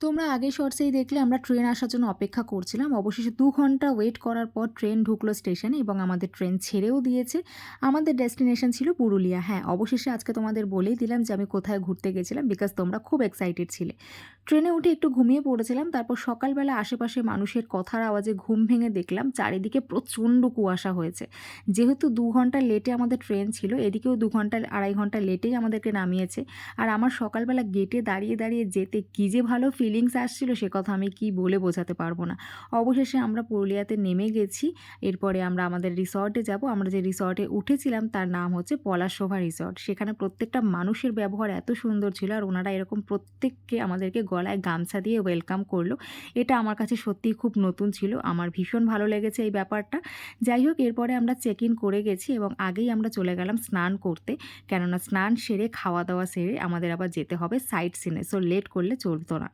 তোমরা আগের শর্টসেই দেখলে আমরা ট্রেন আসার জন্য অপেক্ষা করছিলাম। অবশেষে ২ ঘন্টা ওয়েট করার পর ট্রেন ঢুকলো স্টেশনে এবং আমাদের ট্রেন ছেড়েও দিয়েছে। আমাদের ডেস্টিনেশন ছিল পুরুলিয়া। হ্যাঁ, অবশেষে আজকে তোমাদের বলেই দিলাম যে আমি কোথায় ঘুরতে গেছিলাম বিকজ তোমরা খুব এক্সাইটেড ছিলে। ট্রেনে উঠে একটু ঘুমিয়ে পড়েছিলাম। তারপর সকালবেলা আশেপাশে মানুষের কথার আওয়াজে ঘুম ভেঙে দেখলাম চারিদিকে প্রচণ্ড কুয়াশা হয়েছে। যেহেতু ২ ঘন্টা লেটে আমাদের ট্রেন ছিল, এদিকেও ২ ঘন্টা ২.৫ ঘন্টা লেটেই আমাদেরকে নামিয়েছে। আর আমার সকালবেলা গেটে দাঁড়িয়ে, দাঁড়িয়ে যেতে কী যে ভালো ফিলিংস আসছিল সে কথা আমি কি বলে বোঝাতে পারবো না। অবশেষে আমরা পুরুলিয়াতে নেমে গেছি। এরপরে আমরা আমাদের রিসর্টে যাবো। আমরা যে রিসর্টে উঠেছিলাম তার নাম হচ্ছে পলাশশোভা রিসর্ট। সেখানে প্রত্যেকটা মানুষের ব্যবহার এত সুন্দর ছিল আর ওনারা এরকম প্রত্যেককে আমাদেরকে গলায় গামছা দিয়ে ওয়েলকাম করলো। এটা আমার কাছে সত্যিই খুব নতুন ছিল। আমার ভীষণ ভালো লেগেছে এই ব্যাপারটা। যাই হোক, এরপরে আমরা চেক ইন করে গেছি এবং আগেই আমরা চলে গেলাম স্নান করতে। কেননা স্নান সেরে খাওয়া-দাওয়া সেরে আমাদের আবার যেতে হবে সাইট সিনে। সো লেট করলে চলত না।